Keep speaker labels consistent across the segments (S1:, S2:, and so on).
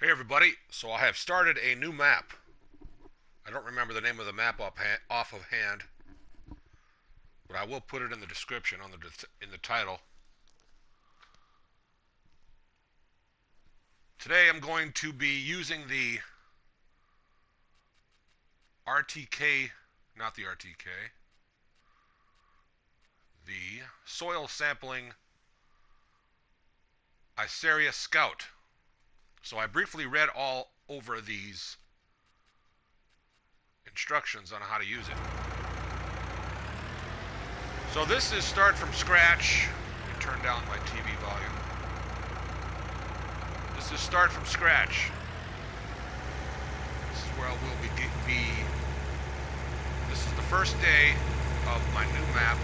S1: Hey everybody, so I have started a new map. I don't remember the name of the map off of hand, but I will put it in the description in the title. Today I'm going to be using the RTK, not the RTK, the soil sampling Isaria Scout. So I briefly read all over these instructions on how to use it. So this is start from scratch. Let me turn down my TV volume. This is start from scratch. This is where I will be. This is the first day of my new map,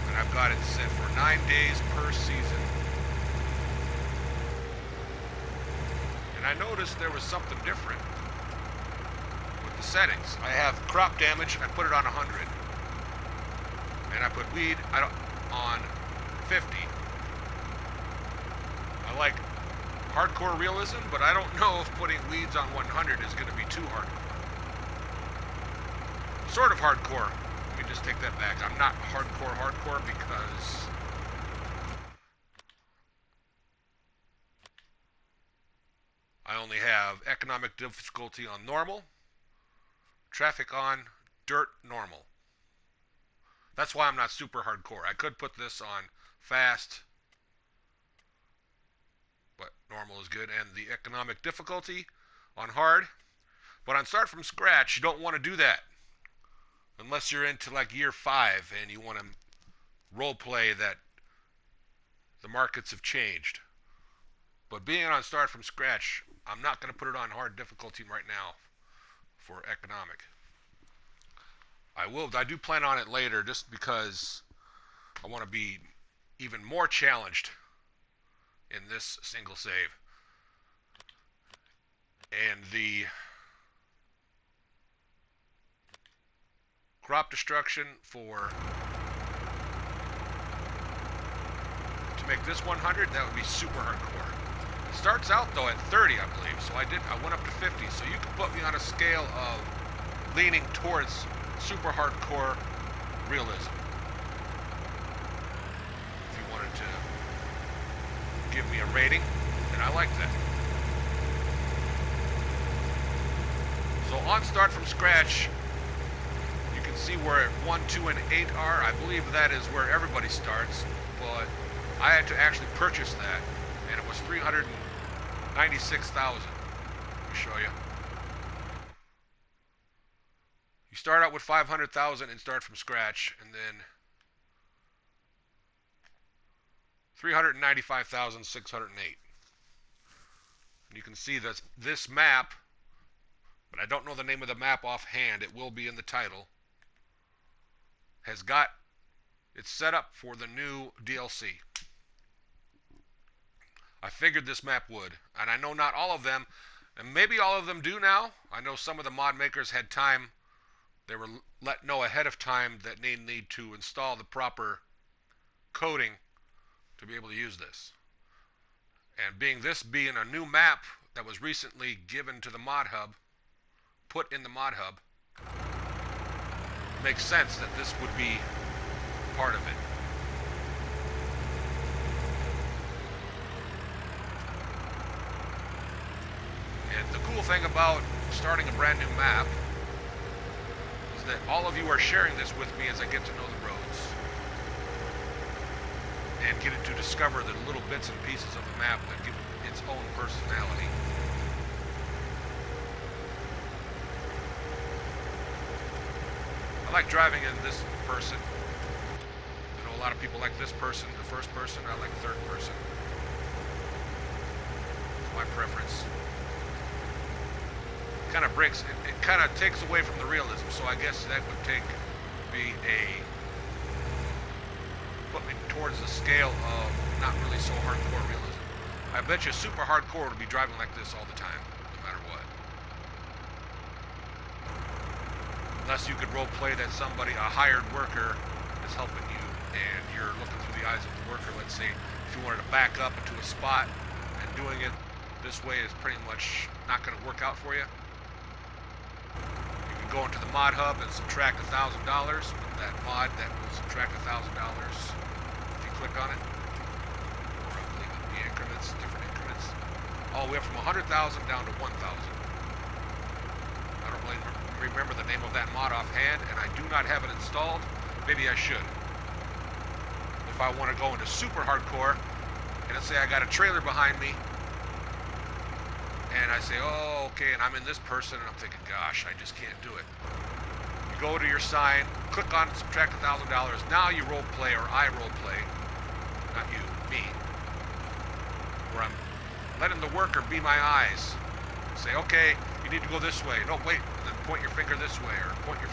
S1: and I've got it set for 9 days per season. And I noticed there was something different with the settings. I have crop damage, I put it on 100. And I put weed on 50. I like hardcore realism, but I don't know if putting weeds on 100 is going to be too hardcore. Sort of hardcore. Let me just take that back. I'm not hardcore because I only have economic difficulty on normal, traffic on, dirt normal. That's why I'm not super hardcore. I could put this on fast, but normal is good, and the economic difficulty on hard. But on start from scratch, you don't want to do that unless you're into like year 5 and you want to role play that the markets have changed. But being on start from scratch, I'm not going to put it on hard difficulty right now for economic. I do plan on it later just because I want to be even more challenged in this single save. And the crop destruction to make this 100, that would be super hardcore. It starts out though at 30, I believe, so I went up to 50, so you can put me on a scale of leaning towards super hardcore realism. If you wanted to give me a rating, and I like that. So on start from scratch, you can see where 1, 2, and 8 are. I believe that is where everybody starts, but I had to actually purchase that, and it was $396,000. Let me show you. You start out with 500,000 and start from scratch, and then 395,608. You can see that this map, but I don't know the name of the map offhand. It will be in the title. It's set up for the new DLC. I figured this map would, and I know not all of them, and maybe all of them do now. I know some of the mod makers had time. They were let know ahead of time that they need to install the proper coding to be able to use this. And being a new map that was recently given to the mod hub, put in the mod hub, it makes sense that this would be part of it. And the cool thing about starting a brand new map is that all of you are sharing this with me as I get to know the roads and get it to discover the little bits and pieces of the map that give it its own personality. I like driving in this person. I know a lot of people like this person, the first person. I like third person. It's my preference. Kind of it kind of takes away from the realism, so I guess that would put me towards the scale of not really so hardcore realism. I bet you super hardcore would be driving like this all the time, no matter what. Unless you could role play that a hired worker is helping you and you're looking through the eyes of the worker. Let's say if you wanted to back up into a spot, and doing it this way is pretty much not going to work out for you. You can go into the mod hub and subtract $1,000 with that mod that will subtract $1,000 if you click on it. Or I believe it'll be increments, different increments. All the way up from 100,000 down to 1,000. I don't really remember the name of that mod offhand, and I do not have it installed. Maybe I should. If I want to go into super hardcore, and let's say I got a trailer behind me, and I say, oh, okay, and I'm in this person, and I'm thinking, gosh, I just can't do it. You go to your sign, click on subtract $1,000. Now you role play, or I role play, not you, me, where I'm letting the worker be my eyes. Say, okay, you need to go this way. No, wait, and then point your finger this way, or point your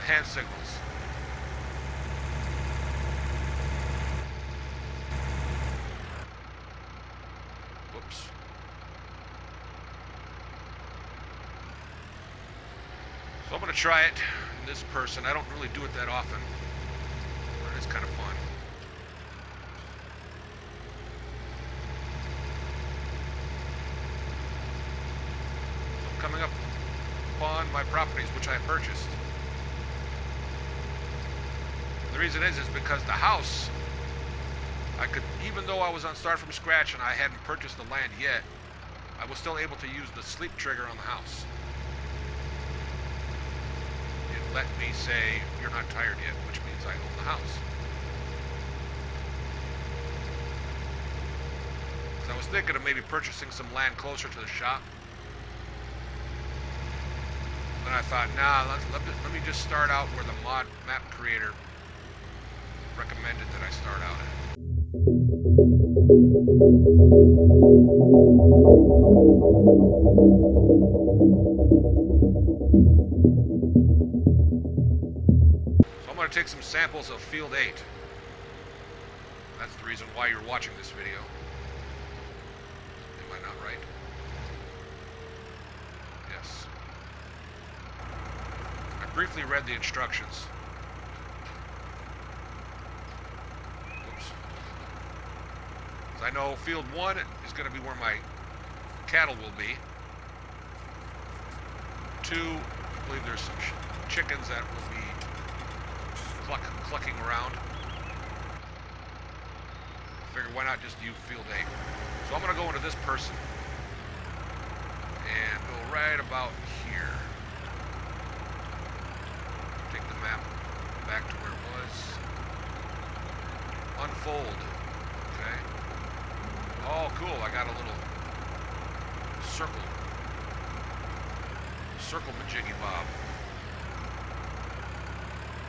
S1: hand signals. Whoops. So I'm going to try it in this person. I don't really do it that often, but it's kind of fun. So I'm coming up upon my properties which I purchased. The reason is because the house, I could, even though I was on start from scratch and I hadn't purchased the land yet, I was still able to use the sleep trigger on the house. It let me say, you're not tired yet, which means I own the house. So I was thinking of maybe purchasing some land closer to the shop. Then I thought, nah, let me just start out where the mod map creator recommended that I start out at. So I'm going to take some samples of Field 8. That's the reason why you're watching this video. Am I not right? Yes. I briefly read the instructions. I know field 1 is going to be where my cattle will be. 2, I believe there's some chickens that will be clucking around. I figured why not just do field 8. So I'm going to go into this person and go right about here. Take the map back to where it was. Unfold. Okay. Oh, cool, I got a little circle. Circle majiggy bob.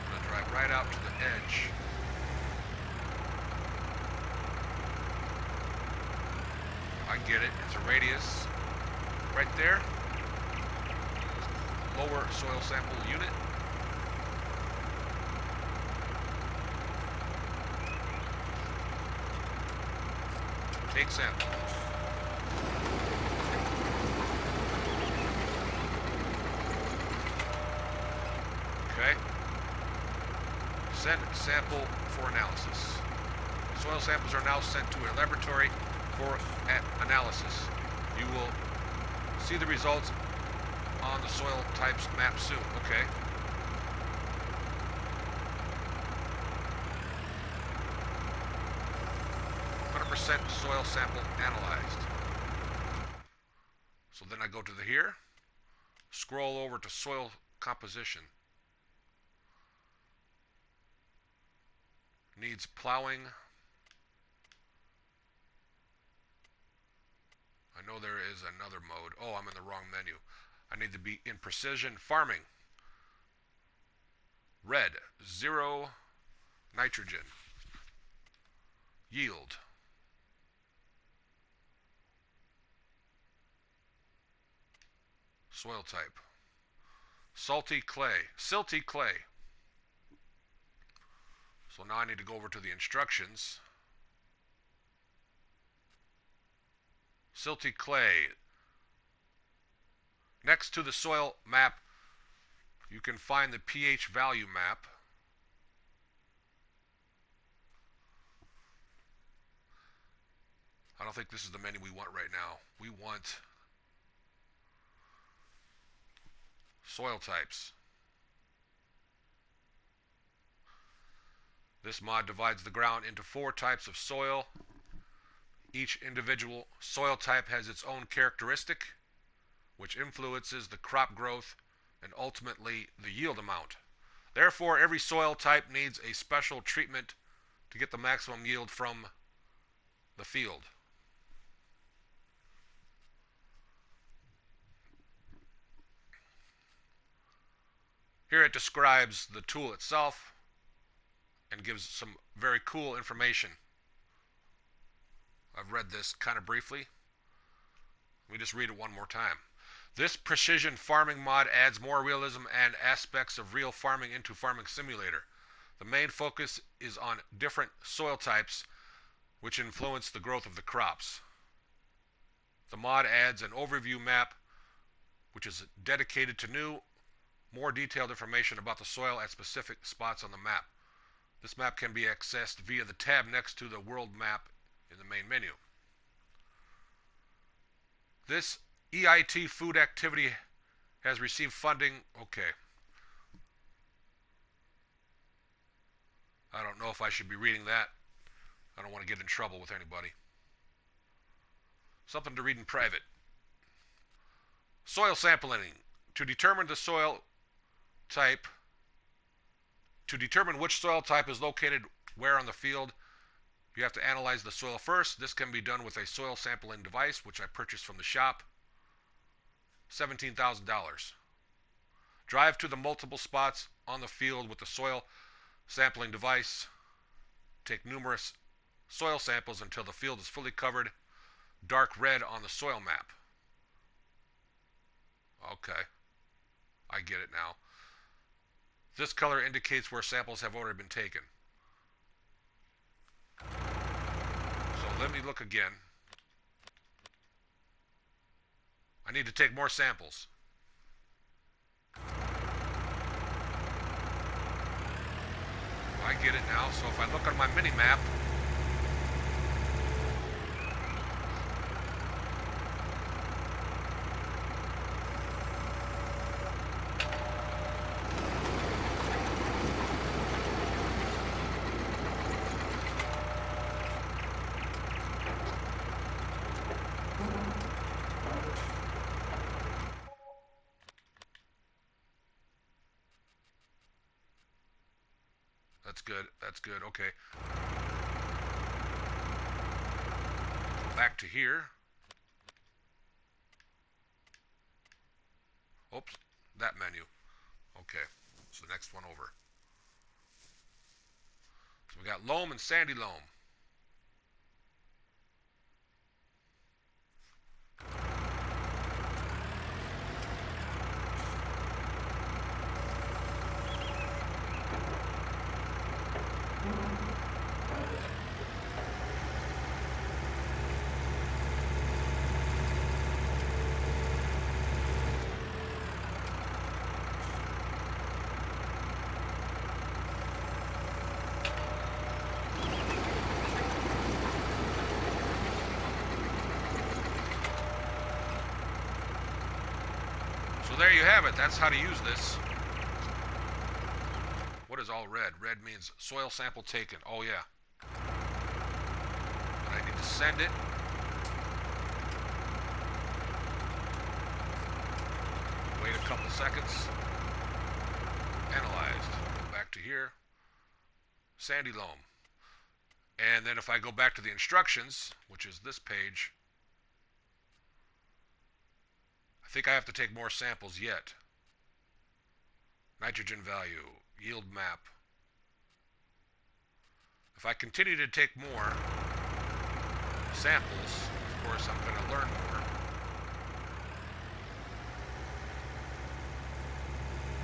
S1: I'm going to drive right out to the edge. I get it, it's a radius. Right there. Lower soil sample unit. Take sample. Okay. Send sample for analysis. Soil samples are now sent to a laboratory for analysis. You will see the results on the soil types map soon. Okay. Soil sample analyzed. So then I go to the here, scroll over to soil composition. Needs plowing. I know there is another mode. Oh, I'm in the wrong menu. I need to be in precision farming. Red, 0 nitrogen. Yield. Soil type. Salty clay. Silty clay. So now I need to go over to the instructions. Silty clay. Next to the soil map you can find the pH value map. I don't think this is the menu we want right now. We want soil types. This mod divides the ground into 4 types of soil. Each individual soil type has its own characteristic, which influences the crop growth and ultimately the yield amount. Therefore, every soil type needs a special treatment to get the maximum yield from the field. Here it describes the tool itself and gives some very cool information. I've read this kind of briefly. Let me just read it one more time. This precision farming mod adds more realism and aspects of real farming into Farming Simulator. The main focus is on different soil types which influence the growth of the crops. The mod adds an overview map which is dedicated to new, more detailed information about the soil at specific spots on the map. This map can be accessed via the tab next to the world map in the main menu. This EIT food activity has received funding. Okay. I don't know if I should be reading that. I don't want to get in trouble with anybody. Something to read in private. Soil sampling. To determine the soil type, to determine which soil type is located where on the field, you have to analyze the soil first. This can be done with a soil sampling device, which I purchased from the shop. $17,000. Drive to the multiple spots on the field with the soil sampling device. Take numerous soil samples until the field is fully covered, dark red on the soil map. Okay, I get it now. This color indicates where samples have already been taken. So let me look again. I need to take more samples. I get it now. So if I look on my mini map, that's good, okay. Back to here. Oops, that menu. Okay, so the next one over. So we got loam and sandy loam. So there you have it. That's how to use this. What is all red? Red means soil sample taken. Oh yeah. And I need to send it. Wait a couple seconds. Analyzed. Back to here. Sandy loam. And then if I go back to the instructions, which is this page, I think I have to take more samples yet. Nitrogen value, yield map. If I continue to take more samples, of course I'm going to learn more.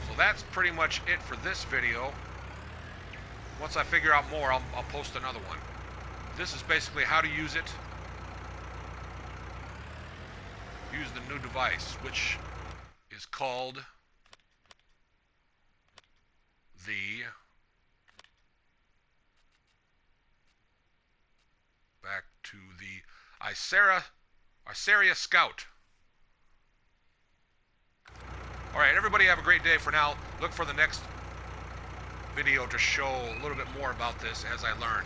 S1: So that's pretty much it for this video. Once I figure out more, I'll post another one. This is basically how to use it. Use the new device, which is called the Isaria Scout. Alright, everybody have a great day for now. Look for the next video to show a little bit more about this as I learn.